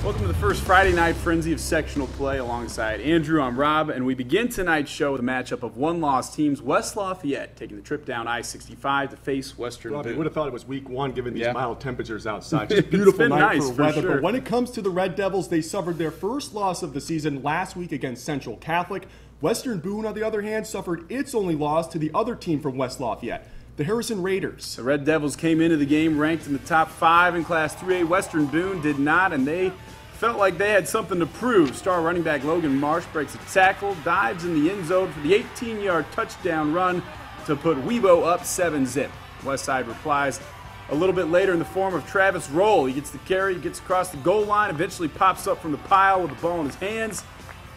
Welcome to the first Friday Night Frenzy of sectional play. Alongside Andrew, I'm Rob, and we begin tonight's show with a matchup of one-loss teams. West Lafayette taking the trip down I-65 to face Western Rob, Boone. you would have thought it was week one given these mild temperatures outside. Just beautiful night nice, for weather. sure. But when it comes to the Red Devils, they suffered their first loss of the season last week against Central Catholic. Western Boone, on the other hand, suffered its only loss to the other team from West Lafayette, the Harrison Raiders. The Red Devils came into the game ranked in the top 5 in Class 3A. Western Boone did not, and they felt like they had something to prove. Star running back Logan Marsh breaks a tackle, dives in the end zone for the 18-yard touchdown run to put Webo up 7-zip. Westside replies a little bit later in the form of Travis Roll. He gets the carry, gets across the goal line, eventually pops up from the pile with the ball in his hands.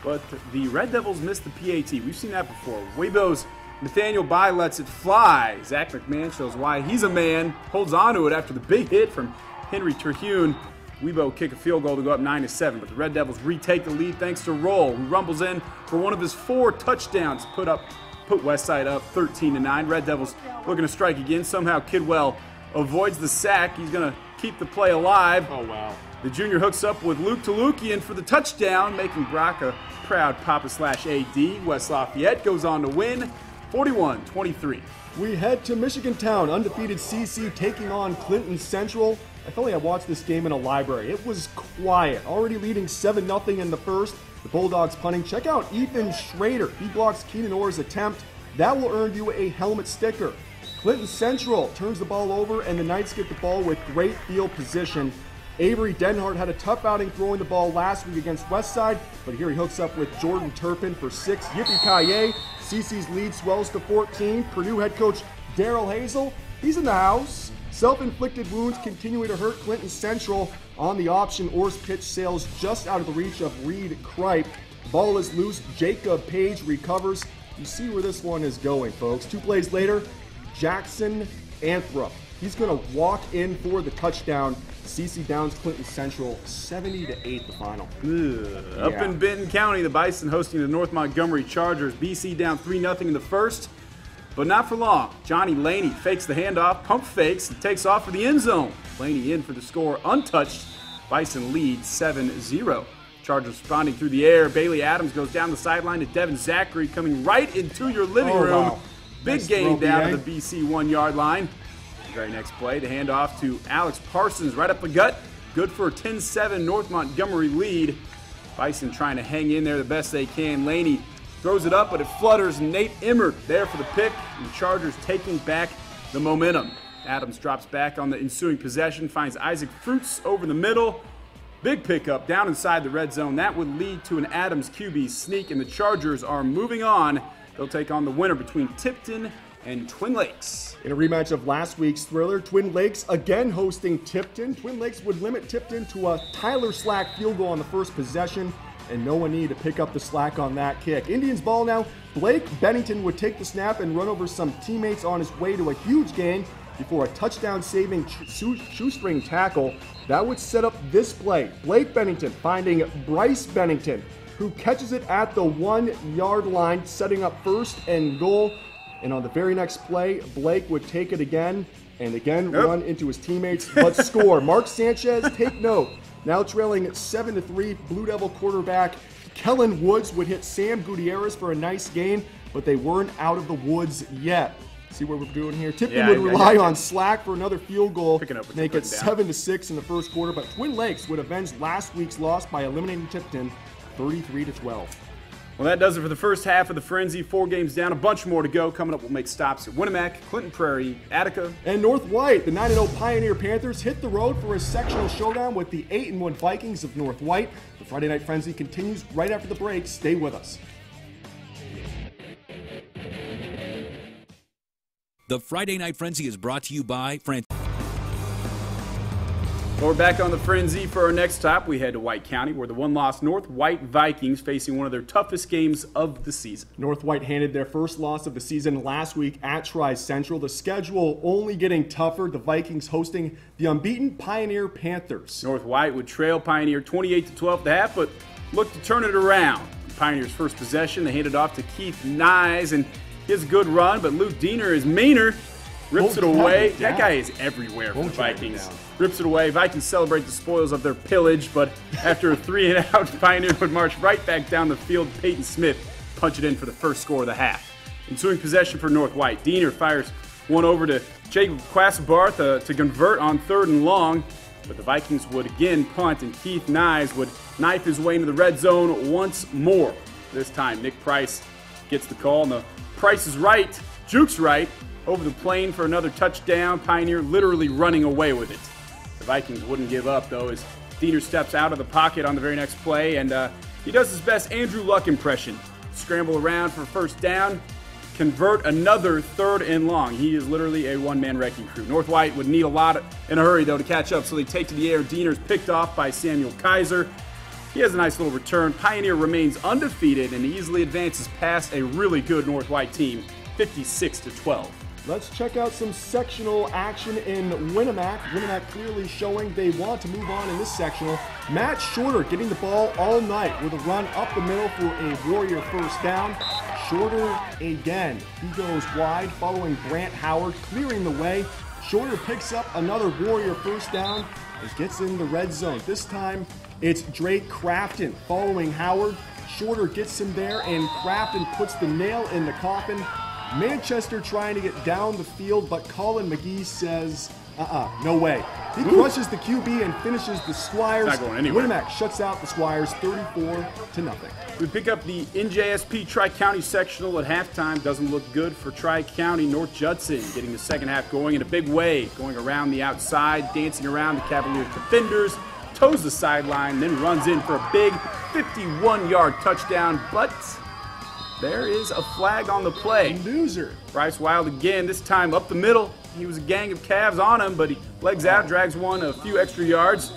But the Red Devils missed the PAT. We've seen that before. Webo's Nathaniel Bai lets it fly. Zach McMahon shows why he's a man, holds on to it after the big hit from Henry Terhune. Webo kick a field goal to go up 9-7, but the Red Devils retake the lead thanks to Roll, who rumbles in for one of his 4 touchdowns, put Westside up 13-9. Red Devils looking to strike again. Somehow Kidwell avoids the sack. He's going to keep the play alive. Oh, wow. The junior hooks up with Luke Talukian for the touchdown, making Brock a proud Papa/AD. West Lafayette goes on to win 41-23. We head to Michigan Town, undefeated CC taking on Clinton Central. I felt like I watched this game in a library. It was quiet, already leading 7-0 in the first. The Bulldogs punting. Check out Ethan Schrader. He blocks Keenan Orr's attempt. That will earn you a helmet sticker. Clinton Central turns the ball over, and the Knights get the ball with great field position. Avery Denhart had a tough outing throwing the ball last week against Westside, but here he hooks up with Jordan Turpin for 6. Yippee-ki-yay. CC's lead swells to 14. Purdue head coach Daryl Hazel, he's in the house. Self-inflicted wounds continuing to hurt Clinton Central. On the option, Orr's pitch sails just out of the reach of Reed Kripe. Ball is loose. Jacob Page recovers. You see where this one is going, folks. 2 plays later, Jackson Anthrop. He's going to walk in for the touchdown. CC downs Clinton Central 70-8 the final. Up in Benton County, the Bison hosting the North Montgomery Chargers. BC down 3-0 in the first, but not for long. Johnny Laney fakes the handoff, pump fakes, and takes off for the end zone. Laney in for the score, untouched. Bison lead 7-0. Chargers responding through the air. Bailey Adams goes down the sideline to Devin Zachary, coming right into your living room. Wow. Big Nice gain throw, down BA. to the BC 1-yard line. The very next play, the handoff to Alex Parsons right up the gut. Good for a 10-7 North Montgomery lead. Bison trying to hang in there the best they can. Laney throws it up, but it flutters. Nate Emmert there for the pick. And the Chargers taking back the momentum. Adams drops back on the ensuing possession, finds Isaac Fruits over the middle. Big pickup down inside the red zone. That would lead to an Adams QB sneak, and the Chargers are moving on. They'll take on the winner between Tipton and Twin Lakes. In a rematch of last week's thriller, Twin Lakes again hosting Tipton. Twin Lakes would limit Tipton to a Tyler Slack field goal on the first possession, and no one needed to pick up the slack on that kick. Indians ball now. Blake Bennington would take the snap and run over some teammates on his way to a huge gain before a touchdown-saving shoestring tackle. That would set up this play. Blake Bennington finding Bryce Bennington, who catches it at the 1-yard line, setting up first and goal. And on the very next play, Blake would take it again and again run into his teammates, but score. Mark Sanchez, take note. Now trailing 7-3, Blue Devil quarterback Kellen Woods would hit Sam Gutierrez for a nice gain, but they weren't out of the woods yet. See what we're doing here? Tipton would rely on Slack for another field goal, make it 7-6 in the first quarter, but Twin Lakes would avenge last week's loss by eliminating Tipton 33-12. Well, that does it for the first half of the Frenzy. 4 games down, a bunch more to go. Coming up, we'll make stops at Winnemac, Clinton Prairie, Attica, and North White. The 9-0 Pioneer Panthers hit the road for a sectional showdown with the 8-1 Vikings of North White. The Friday Night Frenzy continues right after the break. Stay with us. The Friday Night Frenzy is brought to you by Well, we're back on the Frenzy for our next stop. We head to White County, where the one-loss North White Vikings facing one of their toughest games of the season. North White handed their first loss of the season last week at Tri-Central. The schedule only getting tougher. The Vikings hosting the unbeaten Pioneer Panthers. North White would trail Pioneer 28-12 at the half, but look to turn it around. Pioneer's first possession, they handed off to Keith Nyes, and he has a good run, but Luke Diener is meaner. rips it Won't away. drive it That down. guy is everywhere for the Won't drive it Vikings. down. Rips it away. Vikings celebrate the spoils of their pillage, but after a 3-and-out, Pioneer would march right back down the field. Peyton Smith punch it in for the first score of the half. Ensuing possession for North White. Diener fires one over to Jacob Quasbarth to convert on 3rd and long, but the Vikings would again punt, and Keith Nyes would knife his way into the red zone once more. This time, Nick Price gets the call, and the Price is right, Juke's right, over the plane for another touchdown. Pioneer literally running away with it. The Vikings wouldn't give up, though, as Diener steps out of the pocket on the very next play, and he does his best Andrew Luck impression. Scramble around for first down, convert another 3rd and long. He is literally a one-man wrecking crew. North White would need a lot in a hurry, though, to catch up, so they take to the air. Diener's picked off by Samuel Kaiser. He has a nice little return. Pioneer remains undefeated and easily advances past a really good North White team, 56-12. Let's check out some sectional action in Winnemac. Winnemac clearly showing they want to move on in this sectional. Matt Shorter getting the ball all night with a run up the middle for a Warrior first down. Shorter again. He goes wide, following Brant Howard, clearing the way. Shorter picks up another Warrior first down and gets in the red zone. This time, it's Drake Crafton following Howard. Shorter gets him there, and Crafton puts the nail in the coffin. Manchester trying to get down the field, but Colin McGee says, no way. He crushes the QB and finishes the Squires. Not going anywhere. Winnemac shuts out the Squires 34-0. We pick up the NJSP Tri-County sectional at halftime. Doesn't look good for Tri-County. North Judson getting the second half going in a big way, going around the outside, dancing around the Cavaliers defenders, toes the sideline, then runs in for a big 51-yard touchdown, but there is a flag on the play. Loser. Bryce Wild again, this time up the middle. He was a gang of Cavs on him, but he legs out, drags one a few extra yards.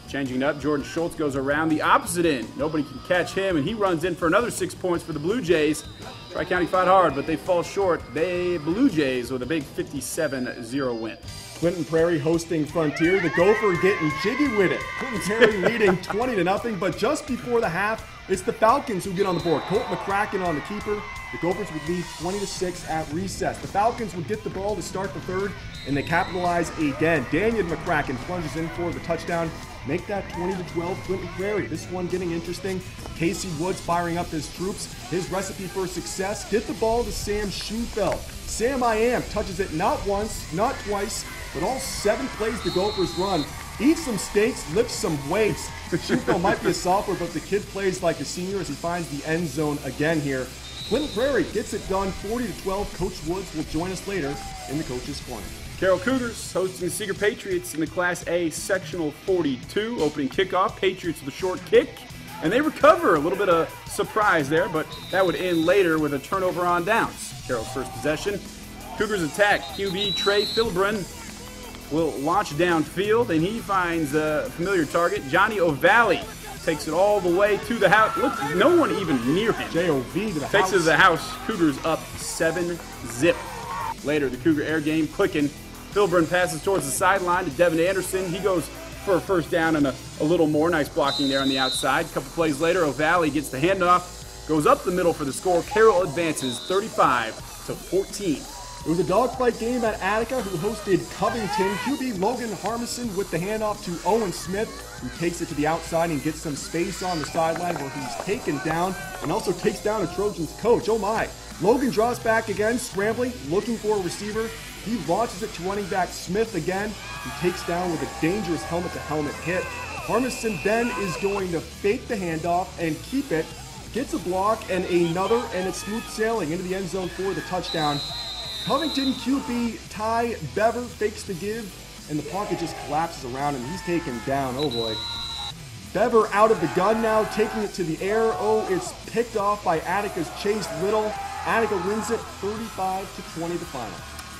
Changing up, Jordan Schultz goes around the opposite end. Nobody can catch him, and he runs in for another 6 points for the Blue Jays. Tri-County fought hard, but they fall short. Blue Jays with a big 57-0 win. Clinton Prairie hosting Frontier. The Gopher getting jiggy with it. Clinton Prairie leading 20-0, but just before the half, it's the Falcons who get on the board. Colt McCracken on the keeper. The Gophers would lead 20-6 at recess. The Falcons would get the ball to start the third, and they capitalize again. Daniel McCracken plunges in for the touchdown. Make that 20-12 Clinton Prairie. This one getting interesting. Casey Woods firing up his troops. His recipe for success, get the ball to Sam Schufeld. Sam I Am touches it not once, not twice, but all 7 plays the Gophers run. Eats some steaks, lifts some weights. Schufeld might be a sophomore, but the kid plays like a senior as he finds the end zone again here. Clinton Prairie gets it done 40-12. Coach Woods will join us later in the Coach's Corner. Carroll Cougars hosting the Seeger Patriots in the Class A Sectional 42. Opening kickoff, Patriots with a short kick, and they recover. A little bit of surprise there, but that would end later with a turnover on downs. Carroll's first possession. Cougars attack. QB Trey Philbrin will launch downfield, and he finds a familiar target. Johnny O'Valley takes it all the way to the house. Look, no one even near him. J.O.V. to the Takes house. it to the house. Cougars up 7-0. Later, the Cougar air game clicking. Philbrin passes towards the sideline to Devin Anderson. He goes for a first down and a little more. Nice blocking there on the outside. A couple plays later, O'Valley gets the handoff, goes up the middle for the score. Carroll advances 35-14. It was a dogfight game at Attica, who hosted Covington. QB Logan Harmison with the handoff to Owen Smith, who takes it to the outside and gets some space on the sideline where he's taken down and also takes down a Trojans coach. Oh my. Logan draws back again, scrambling, looking for a receiver. He launches it to running back Smith again, who takes down with a dangerous helmet-to-helmet hit. Harmison then is going to fake the handoff and keep it. Gets a block and another, and it's smooth sailing into the end zone for the touchdown. Covington QB Ty Bever fakes the give, and the pocket just collapses around him. He's taken down. Oh boy. Bever out of the gun now, taking it to the air. Oh, it's picked off by Attica's Chase Little. Attica wins it 35-20 the final.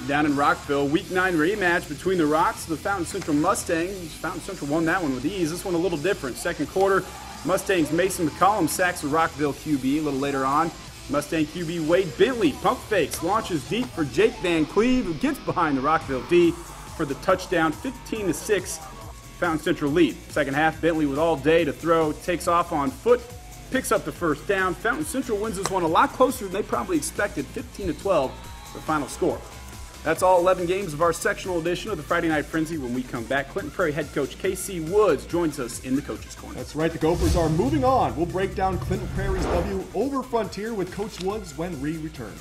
Down in Rockville, Week 9 rematch between the Rocks and the Fountain Central Mustangs. Fountain Central won that one with ease. This one a little different. Second quarter, Mustangs Mason McCollum sacks the Rockville QB. A little later on, Mustang QB Wade Bentley pump fakes, launches deep for Jake Van Cleve, who gets behind the Rockville D for the touchdown, 15-6, Fountain Central lead. Second half, Bentley with all day to throw, takes off on foot, picks up the first down. Fountain Central wins this one a lot closer than they probably expected, 15-12, the final score. That's all 11 games of our sectional edition of the Friday Night Frenzy. When we come back, Clinton Prairie head coach Casey Woods joins us in the Coach's Corner. That's right, the Gophers are moving on. We'll break down Clinton Prairie's W over Frontier with Coach Woods when we return.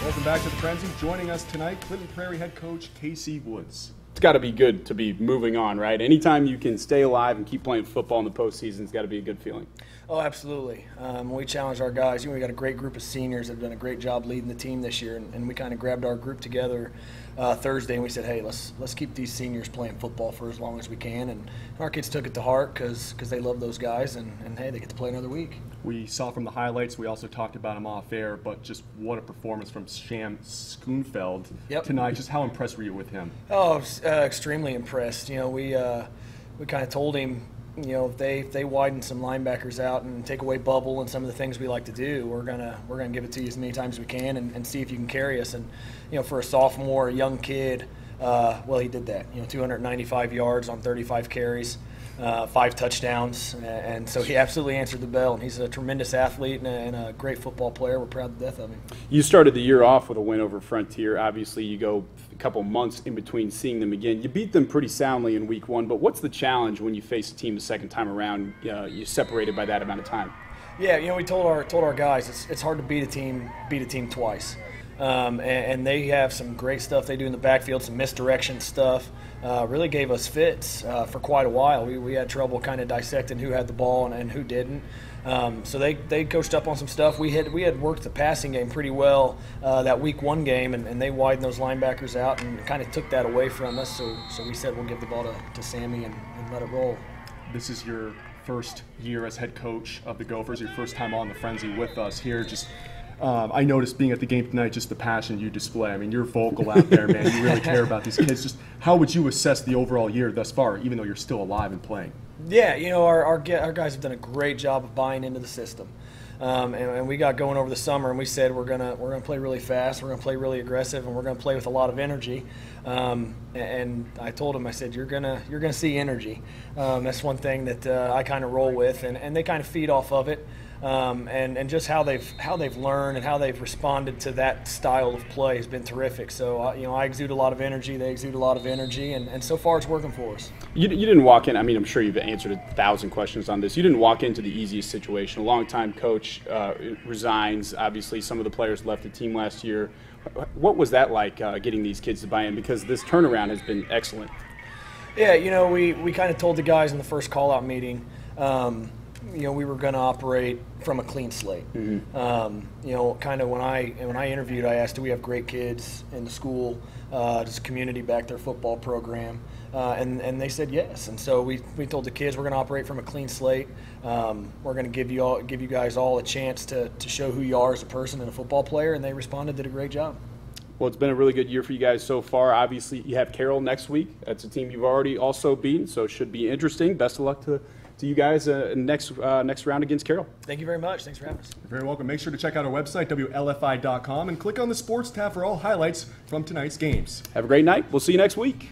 Welcome back to the Frenzy. Joining us tonight, Clinton Prairie head coach Casey Woods. It's got to be good to be moving on, right? Anytime you can stay alive and keep playing football in the postseason, it's got to be a good feeling. Oh, absolutely. We challenged our guys. We got a great group of seniors that have done a great job leading the team this year, and we kind of grabbed our group together Thursday, and we said, hey, let's keep these seniors playing football for as long as we can. And our kids took it to heart because they love those guys, and hey, they get to play another week. We saw from the highlights, we also talked about him off air, but just what a performance from Sham Schoonfeld tonight. Just how impressed were you with him? Oh, I was, extremely impressed. You know, we kind of told him, you know, if they widen some linebackers out and take away bubble and some of the things we like to do, we're gonna give it to you as many times as we can and see if you can carry us. And you know, for a sophomore, a young kid, well, he did that. You know, 295 yards on 35 carries. 5 touchdowns, and so he absolutely answered the bell, and he's a tremendous athlete and a great football player. We're proud to death of him. You started the year off with a win over Frontier. Obviously, you go a couple months in between seeing them again. You beat them pretty soundly in week 1, but what's the challenge when you face a team the second time around, you're separated by that amount of time? Yeah, you know, we told our guys it's hard to beat a team twice. And they have some great stuff they do in the backfield, some misdirection stuff. Really gave us fits for quite a while. We had trouble kind of dissecting who had the ball and who didn't. So they coached up on some stuff. We had worked the passing game pretty well that week 1 game, and they widened those linebackers out and kind of took that away from us. So we said we'll give the ball to Sammy and let it roll. This is your first year as head coach of the Gophers, your first time on the Frenzy with us here. Just I noticed being at the game tonight, just the passion you display. I mean, you're vocal out there, man. You really care about these kids. Just how would you assess the overall year thus far, even though you're still alive and playing? Yeah, you know, our guys have done a great job of buying into the system. And we got going over the summer, and we said we're gonna play really fast, we're gonna play really aggressive, and we're gonna play with a lot of energy. And I told them, I said, you're gonna see energy. That's one thing that I kind of roll with, and they kind of feed off of it. And just how they've learned and how they've responded to that style of play has been terrific. So you know, I exude a lot of energy, they exude a lot of energy, and so far it's working for us. You didn't walk in. I mean, I'm sure you've answered 1,000 questions on this. You didn't walk into the easiest situation. A longtime coach resigns. Obviously, some of the players left the team last year. What was that like getting these kids to buy in? Because this turnaround has been excellent. Yeah, you know, we kind of told the guys in the first call-out meeting. You know, we were going to operate from a clean slate. Mm-hmm. You know, kind of when I interviewed, I asked, do we have great kids in the school? Does the community back their football program? And they said yes. And so we told the kids we're going to operate from a clean slate. We're going to give you guys all a chance to show who you are as a person and a football player. And they responded, did a great job. Well, it's been a really good year for you guys so far. Obviously, you have Carroll next week. That's a team you've already also beaten, so it should be interesting. Best of luck to you guys next round against Carroll. Thank you very much. Thanks for having us. You're very welcome. Make sure to check out our website, WLFI.com, and click on the sports tab for all highlights from tonight's games. Have a great night. We'll see you next week.